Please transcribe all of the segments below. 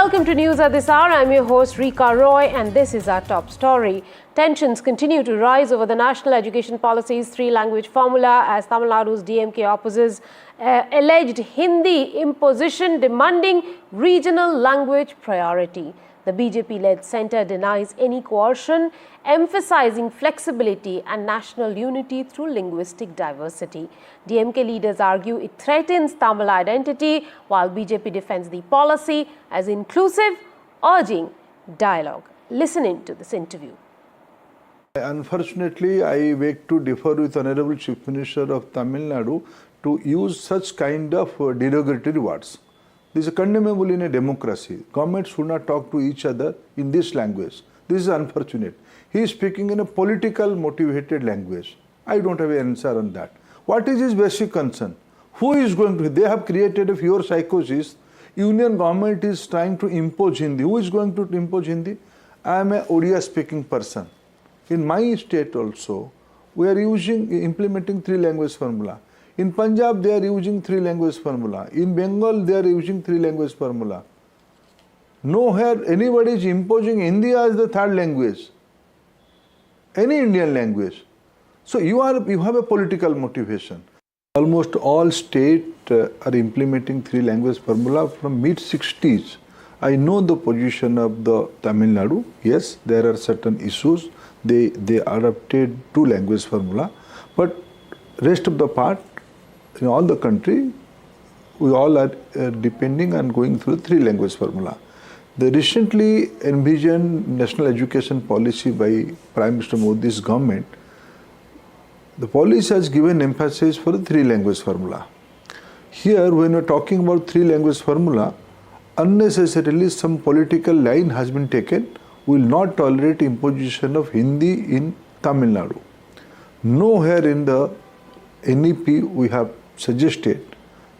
Welcome to News at this hour. I'm your host Rika Roy and this is our top story. Tensions continue to rise over the national education policy's three-language formula as Tamil Nadu's DMK opposes alleged Hindi imposition demanding regional language priority. The BJP-led centre denies any coercion, emphasizing flexibility and national unity through linguistic diversity. DMK leaders argue it threatens Tamil identity, while BJP defends the policy as inclusive, urging dialogue. Listen in to this interview. Unfortunately, I beg to differ with Honorable Chief Minister of Tamil Nadu to use such kind of derogatory words. This is condemnable in a democracy. Governments should not talk to each other in this language. This is unfortunate. He is speaking in a political motivated language. I don't have an answer on that. What is his basic concern? Who is going to, they have created a fear psychosis. Union government is trying to impose Hindi. Who is going to impose Hindi? I am a Odia speaking person. In my state also, we are implementing three-language formula. In Punjab, they are using three-language formula. In Bengal, they are using three-language formula. Nowhere anybody is imposing Hindi as the third language. Any Indian language. So you have a political motivation. Almost all states are implementing three-language formula from mid-60s. I know the position of the Tamil Nadu. Yes, there are certain issues. They adopted two-language formula. But rest of the part, in all the country, we all are depending on going through three-language formula. The recently envisioned national education policy by Prime Minister Modi's government, the policy has given emphasis for the three-language formula. Here, when we are talking about three-language formula, unnecessarily some political line has been taken. We will not tolerate imposition of Hindi in Tamil Nadu. Nowhere in the NEP we have suggested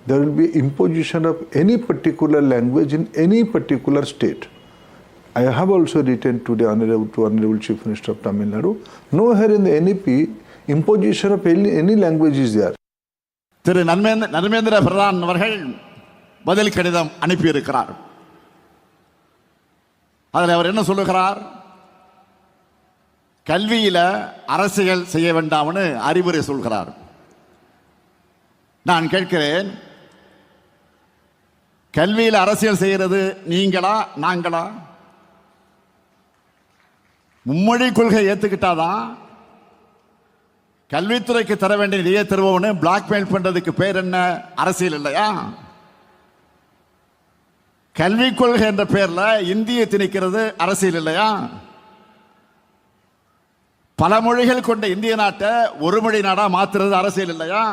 there will be imposition of any particular language in any particular state. I have also written today to Honorable Chief Minister of Tamil Nadu. Nowhere in the NEP imposition of any language is there. Thiru Dharmendra Pradhan அவர்கள் பதில் கடிதம் அனுப்பியிருக்கிறார். அதில் அவர் என்ன சொல்லுகிறார்? கல்வியில அரசியல் செய்ய வேண்டாம்னு அறிவுரை சொல்கிறார். நான் கேட்கிறேன், கல்வியில் அரசியல் செய்கிறது நீங்களா நாங்களா? மும்மொழி கொள்கை ஏத்துக்கிட்டாதான் கல்வித்துறைக்கு தர வேண்டிய நிதியை தருவோம்னு பிளாக்மெயில் பண்றதுக்கு பேர் என்ன? அரசியல் இல்லையா? கல்விக் கொள்கை என்ற பெயர்ல இந்தியை திணிக்கிறது அரசியல் இல்லையா? பல மொழிகள் கொண்ட இந்திய நாட்டை ஒரு மொழி நாடா மாத்துறது அரசியல் இல்லையா?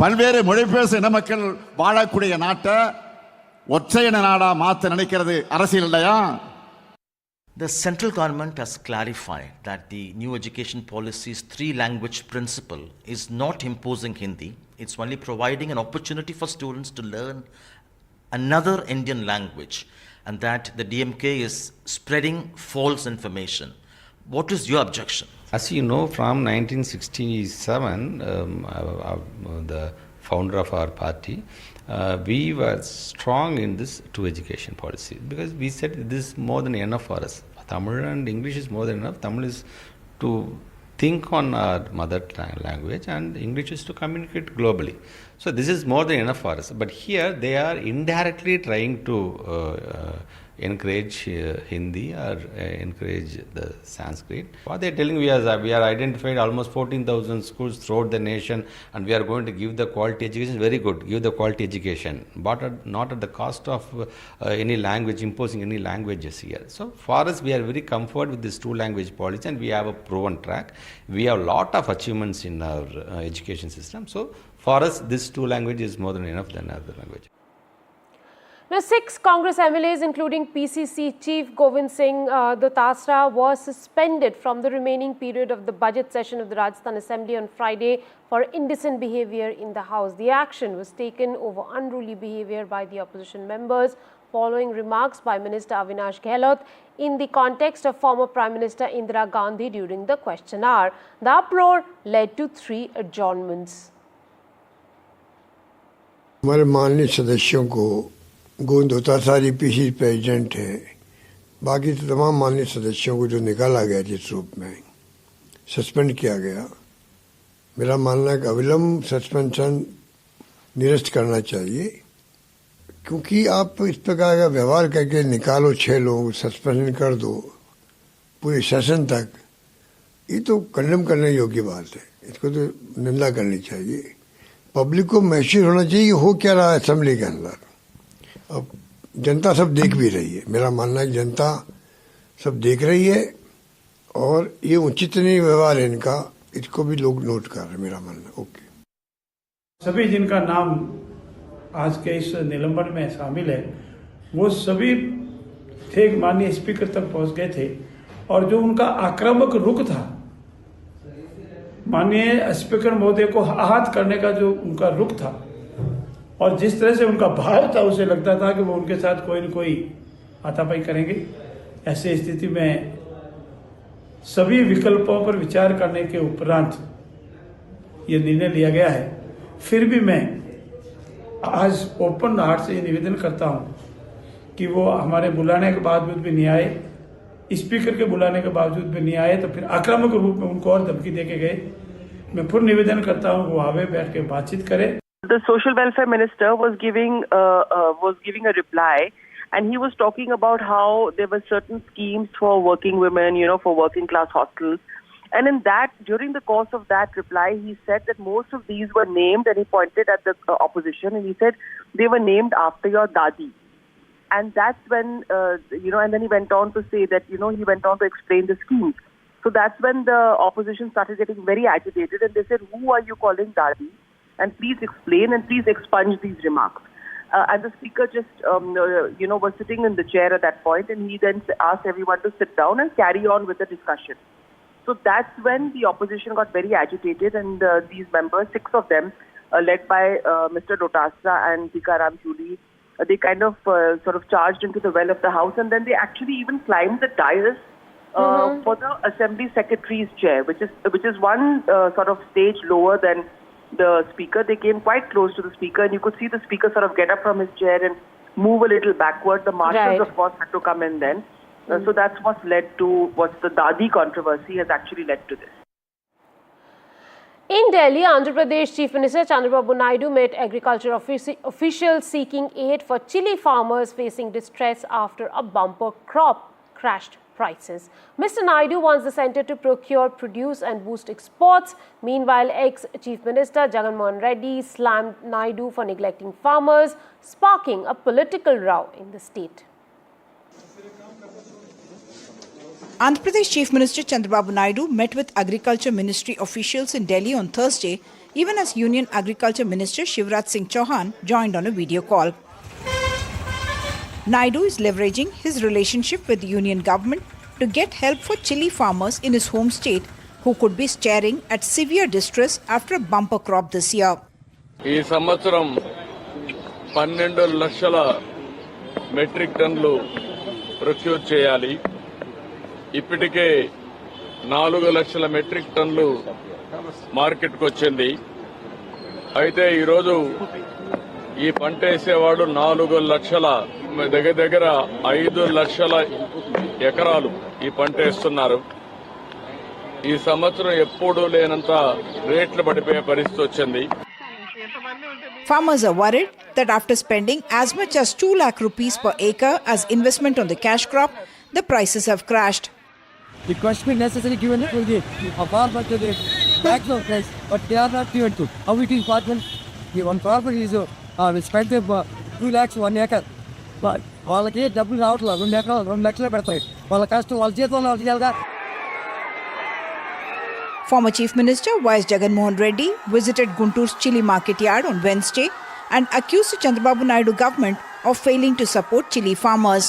பல்வேறு மொழி பேச இன மக்கள் வாழக்கூடிய நாட்டை ஒற்றை இன நாடா மாற்ற நினைக்கிறது அரசியல் இல்லையா? The central government has clarified that the new education policy's three-language principle is not imposing Hindi. It's only providing an opportunity for students to learn another Indian language, and that the DMK is spreading false information. What is your objection? As you know, from 1967, the founder of our party, we were strong in this two education policy because we said this is more than enough for us. Tamil and English is more than enough. Tamil is to think on our mother language and English is to communicate globally. So this is more than enough for us. But here they are indirectly trying to encourage Hindi or encourage the Sanskrit. What they are telling we are identified almost 14,000 schools throughout the nation and we are going to give the quality education. Very good, give the quality education, but not at the cost of any language, imposing any languages here. So for us, we are very comfortable with this two-language policy and we have a proven track. We have a lot of achievements in our education system. So for us, this two language is more than enough than other language. Now, 6 Congress MLAs, including PCC Chief Govind Singh Dotasra, was suspended from the remaining period of the budget session of the Rajasthan Assembly on Friday for indecent behavior in the House. The action was taken over unruly behavior by the opposition members following remarks by Minister Avinash Gehlot in the context of former Prime Minister Indira Gandhi during the question hour. The uproar led to 3 adjournments. हमारे माननीय सदस्यों को Govind होतासारी PC president है, बाकी तमाम माननीय सदस्यों को जो निकाला गया जिस रूप में सस्पेंड किया गया, मेरा मानना है कि अविलंब सस्पेंशन निरस्त करना चाहिए, क्योंकि आप इस प्रकार का व्यवहार करके निकालो 6 लोग, सस्पेंशन कर दो पूरे सेशन तक, ये तो कंडेम करने योग्य बात है। इसको तो निंदा करनी चाहिए। पब्लिक को महसूस होना चाहिए कि हो क्या रहा है असेंबली के अंदर। अब जनता सब देख भी रही है, मेरा मानना है कि जनता सब देख रही है और ये उचित नहीं व्यवहार है इनका, इसको भी लोग नोट कर रहे हैं, मेरा मानना। ओके, सभी जिनका नाम आज के इस निलंबन में शामिल है वो सभी थे माननीय स्पीकर तक पहुंच गए थे, और जो उनका आक्रामक रुख था, माननीय स्पीकर महोदय को आहत करने का जो उनका रुख था और जिस तरह से उनका भाव था, उसे लगता था कि वो उनके साथ कोई न कोई हाथापाई करेंगे। ऐसी स्थिति में सभी विकल्पों पर विचार करने के उपरांत ये निर्णय लिया गया है। फिर भी मैं आज ओपन हार्ट से ये निवेदन करता हूँ कि वो हमारे बुलाने के बावजूद भी नहीं आए, स्पीकर के बुलाने के बावजूद भी नहीं आए, तो फिर आक्रामक रूप में उनको और धमकी देके गए। मैं फिर निवेदन करता हूँ वो आवे, बैठ के बातचीत करें। The social welfare minister was giving a reply, and he was talking about how there were certain schemes for working women, for working class hostels. And in that, during the course of that reply, he said that most of these were named, and he pointed at the opposition, and he said they were named after your dadi. And that's when, and then he went on to say that, he went on to explain the schemes. So that's when the opposition started getting very agitated, and they said, who are you calling dadi? And please explain and please expunge these remarks. And the speaker just, was sitting in the chair at that point, and he then asked everyone to sit down and carry on with the discussion. So that's when the opposition got very agitated, and these members, 6 of them, led by Mr. Dotasa and Tikaram Chuli, they kind of sort of charged into the well of the house, and then they actually even climbed the dais for the Assembly Secretary's chair, which is one sort of stage lower than the speaker. They came quite close to the speaker, and you could see the speaker sort of get up from his chair and move a little backward. The marshals, of course, had to come in then. So that's what's led to what's the Dadi controversy has actually led to this. In Delhi, Andhra Pradesh Chief Minister Chandrababu Naidu met agriculture officials seeking aid for chili farmers facing distress after a bumper crop crashed prices. Mr. Naidu wants the centre to procure produce and boost exports. Meanwhile, ex-Chief Minister Jagan Reddy slammed Naidu for neglecting farmers, sparking a political row in the state. Andhra Pradesh Chief Minister Chandrababu Naidu met with Agriculture Ministry officials in Delhi on Thursday, even as Union Agriculture Minister Shivraj Singh Chauhan joined on a video call. Naidu is leveraging his relationship with the union government to get help for chili farmers in his home state who could be staring at severe distress after a bumper crop this year. ఈ సంవత్సరం 12 లక్షల metric టన్నులు procure చేయాలి. ఇప్పటికే 4 లక్షల metric టన్నులు మార్కెట్కి వచ్చింది. అయితే ఈరోజు ఈ పంట వేసేవాడు 4 లక్షల దగ్గర 5 లక్షల ఎకరాలు ఈ పంట వేస్తున్నారు. ఈ సంవత్సరం ఎప్పుడూ లేనంత రేట్లు పడిపోయే పరిస్థితి వచ్చింది. Farmers are worried that after spending as much as 2 lakh rupees per acre as investment on the cash crop, the prices have crashed. The question is necessary given for the farmer to the maximum price, but they are not given to. How it is possible? The one farmer is spent 2 lakhs 1 acre. But వాళ్ళకి డబ్బులు రావట్లేదు. 2 ఎకరాలు 2 లక్షలు పెడతాయి. వాళ్ళ కష్టం వాళ్ళ జీతం వాళ్ళు చేయాలిగా. Former Chief Minister Y.S. Jagan Reddy visited Guntur's chili market yard on Wednesday and accused the Chandrababu Naidu government of failing to support chili farmers.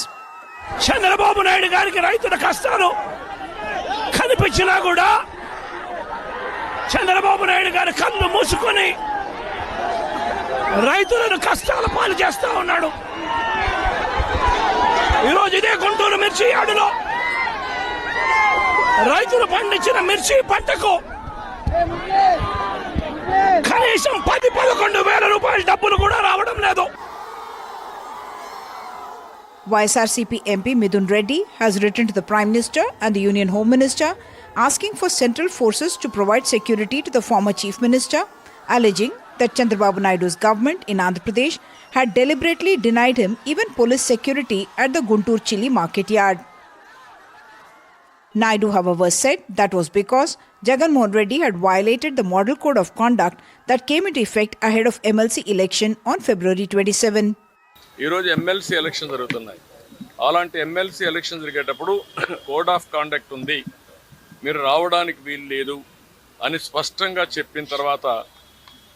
Chandrababu Naidu గారికి రైతుల కష్టాలు కనిపించినా కూడా చంద్రబాబు నాయుడు గారి కళ్ళు మూసుకొని రైతులను కష్టాల పాలు చేస్తా ఉన్నాడు. ఈరోజు ఇదే గుంటూరు మిర్చి యార్డులో రైతులు పండించిన మిర్చి పంటకు కనీసం 10-11 వేల రూపాయల డబ్బులు కూడా రావడం లేదు. YSRCP MP Midun Reddy has written to the Prime Minister and the Union Home Minister asking for central forces to provide security to the former Chief Minister, alleging that Chandrababu Naidu's government in Andhra Pradesh had deliberately denied him even police security at the Guntur chili market yard. Naidu, however, said that was because Jagan Reddy had violated the model code of conduct that came into effect ahead of MLC election on February 27. ఈ రోజు MLC election జరుగుతున్నాయి. అలాంటి MLC election జరిగేటప్పుడు code of conduct ఉంది, మీరు రావడానికి వీలు లేదు అని స్పష్టంగా చెప్పిన తర్వాత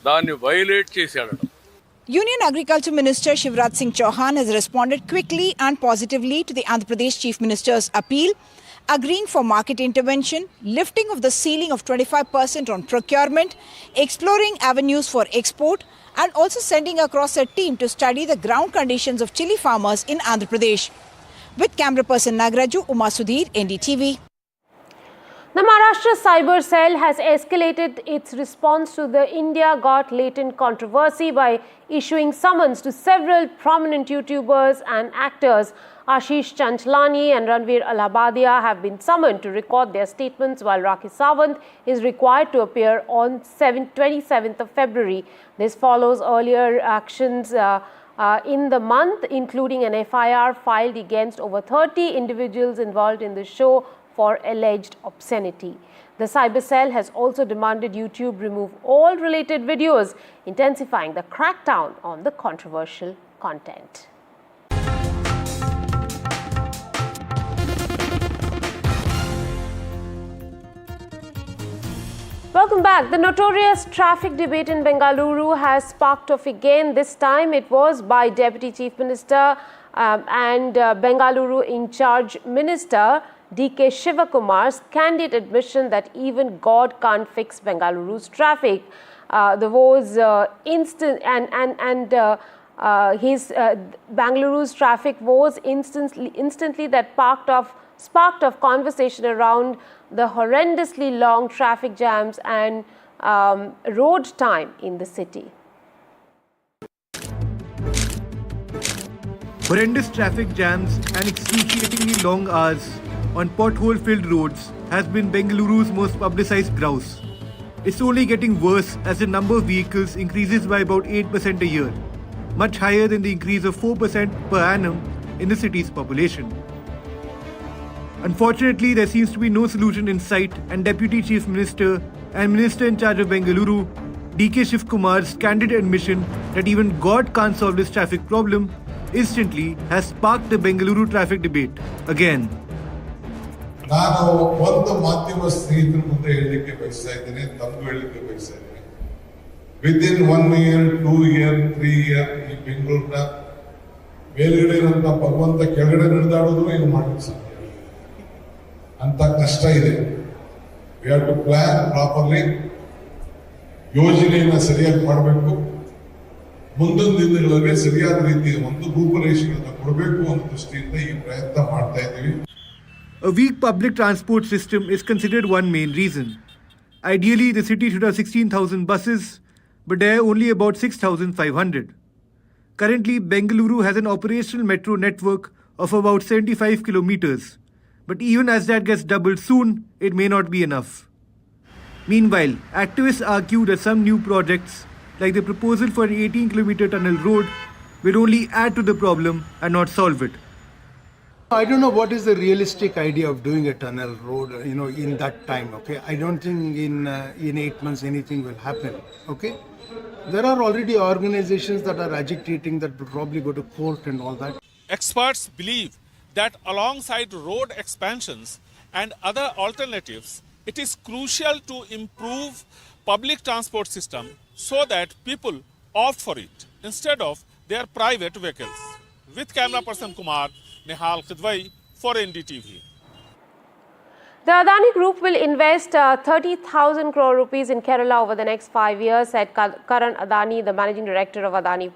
దాన్ని వైలేట్ చేశాడు. Union Agriculture Minister Shivraj Singh Chauhan has responded quickly and positively to the Andhra Pradesh Chief Minister's appeal, agreeing for market intervention, lifting of the ceiling of 25% on procurement, exploring avenues for export, and also sending across a team to study the ground conditions of chili farmers in Andhra Pradesh. With camera person Nagraju, Uma Sudhir, NDTV. The Maharashtra Cyber Cell has escalated its response to the India Got Latent controversy by issuing summons to several prominent YouTubers and actors. Ashish Chanchlani and Ranveer Allahabadia have been summoned to record their statements, while Rakhi Sawant is required to appear on 27th of February. This follows earlier actions in the month, including an FIR filed against over 30 individuals involved in the show for alleged obscenity. The Cyber Cell has also demanded YouTube remove all related videos, intensifying the crackdown on the controversial content. Welcome back. The notorious traffic debate in Bengaluru has sparked off again. This time it was by Deputy Chief Minister and Bengaluru in charge Minister DK Shivakumar's candid admission that even God can't fix Bengaluru's traffic. There was Bengaluru's traffic was instantly that sparked off conversation around the horrendously long traffic jams and road time in the city. Horrendous traffic jams and excruciatingly long hours on pothole-filled roads has been Bengaluru's most publicized grouse. It's only getting worse as the number of vehicles increases by about 8% a year, much higher than the increase of 4% per annum in the city's population. Unfortunately, there seems to be no solution in sight, and Deputy Chief Minister and Minister in charge of Bengaluru, DK Shivakumar's candid admission that even God can't solve this traffic problem instantly has sparked the Bengaluru traffic debate again. ನಾನು ಒಂದು ಮಾಧ್ಯಮ ಸ್ನೇಹಿತರ ಮುಂದೆ ಹೇಳಲಿಕ್ಕೆ ಬಯಸ್ತಾ ಇದ್ದೇನೆ, ತಮಗೂ ಹೇಳಲಿಕ್ಕೆ ಬಯಸ್ತಾ ಇದ್ದೇನೆ. ವಿದಿನ್ 1 year, 2 year, 3 year ಈ ಬೆಂಗಳೂರಿನ ಮೇಲ್ಗಡೆ ಇರುವಂತ ಭಗವಂತ ಕೆಳಗಡೆ ನಡೆದಾಡೋದು ಏನು ಮಾಡಲಿಕ್ಕೆ ಸಾಧ್ಯ ಅಂತ ಕಷ್ಟ ಇದೆ. We have to plan properly, ಯೋಜನೆಯನ್ನ ಸರಿಯಾಗಿ ಮಾಡಬೇಕು, ಮುಂದಿನ ದಿನಗಳಲ್ಲಿ ಸರಿಯಾದ ರೀತಿಯ ಒಂದು ರೂಪರೇಷೆಗಳನ್ನು ಕೊಡಬೇಕು ಅನ್ನೋ ದೃಷ್ಟಿಯಿಂದ ಈ ಪ್ರಯತ್ನ ಮಾಡ್ತಾ ಇದ್ದೀವಿ. A weak public transport system is considered one main reason. Ideally, the city should have 16,000 buses, but there are only about 6,500. Currently, Bengaluru has an operational metro network of about 75 kilometers, but even as that gets doubled soon, it may not be enough. Meanwhile, activists argue that some new projects, like the proposal for an 18-kilometer tunnel road, will only add to the problem and not solve it. I don't know what is the realistic idea of doing a tunnel road, in that time, okay? I don't think in 8 months anything will happen, okay? There are already organizations that are agitating that will probably go to court and all that. Experts believe that alongside road expansions and other alternatives, it is crucial to improve public transport system so that people opt for it instead of their private vehicles. With camera person Kumar, Nehal Khidwai for NDTV. The Adani Group will invest 30,000 crore rupees in Kerala over the next 5 years, said Karan Adani, the managing director of Adani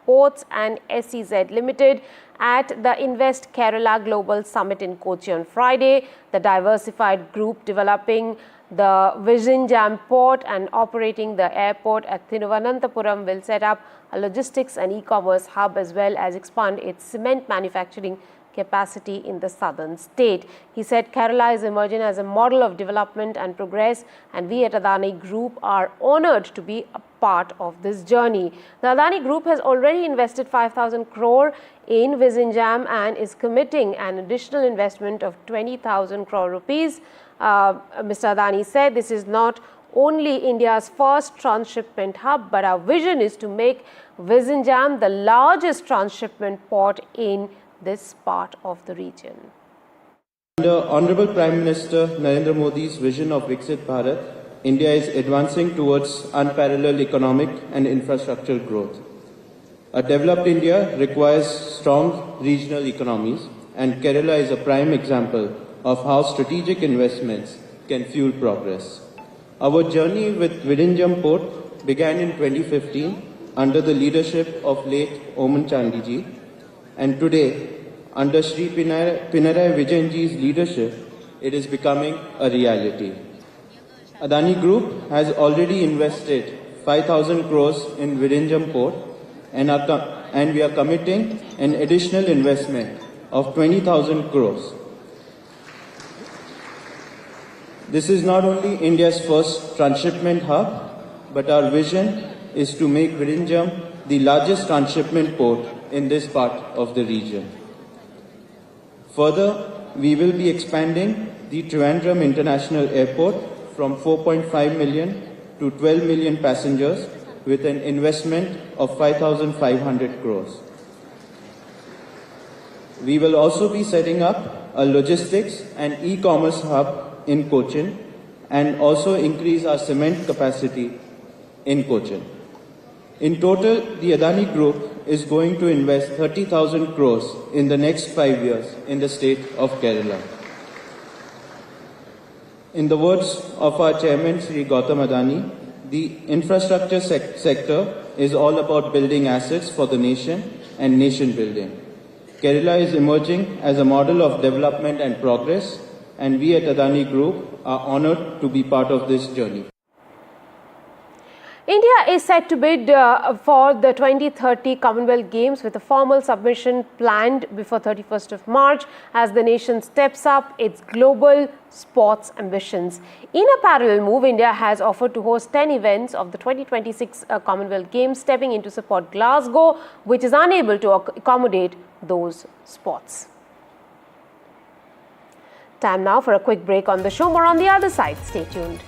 Ports and SEZ Limited, at the Invest Kerala Global Summit in Kochi on Friday. The diversified group developing the Vizhinjam port and operating the airport at Thiruvananthapuram will set up a logistics and e-commerce hub as well as expand its cement manufacturing capacity in the southern state. He said Kerala is emerging as a model of development and progress, and we at Adani Group are honoured to be a part of this journey. The Adani Group has already invested 5,000 crore in Vizhinjam and is committing an additional investment of 20,000 crore rupees. Mr. Adani said this is not only India's first transshipment hub, but our vision is to make Vizhinjam the largest transshipment port in this part of the region. Under Honorable Prime Minister Narendra Modi's vision of Viksit Bharat, India is advancing towards unparalleled economic and infrastructural growth. A developed India requires strong regional economies, and Kerala is a prime example of how strategic investments can fuel progress. Our journey with Vizhinjam Port began in 2015 under the leadership of late Oman Chandiji, and today, under Shri Pinarayi Vijayanji's leadership, it is becoming a reality. Adani Group has already invested 5,000 crores in Vizhinjam Port, and we are committing an additional investment of 20,000 crores. This is not only India's first transshipment hub, but our vision is to make Vizhinjam the largest transshipment port in this part of the region. Further, we will be expanding the Trivandrum International Airport from 4.5 million to 12 million passengers with an investment of 5,500 crores. We will also be setting up a logistics and e-commerce hub in Cochin and also increase our cement capacity in Cochin. In total, the Adani Group is going to invest 30,000 crores in the next 5 years in the state of Kerala. In the words of our chairman, Sri Gautam Adani, the infrastructure sector is all about building assets for the nation and nation building. Kerala is emerging as a model of development and progress, and we at Adani Group are honoured to be part of this journey. India is set to bid for the 2030 Commonwealth Games with a formal submission planned before 31st of March as the nation steps up its global sports ambitions. In a parallel move, India has offered to host 10 events of the 2026 Commonwealth Games, stepping in to support Glasgow, which is unable to accommodate those sports. Time now for a quick break on the show. More on the other side. Stay tuned.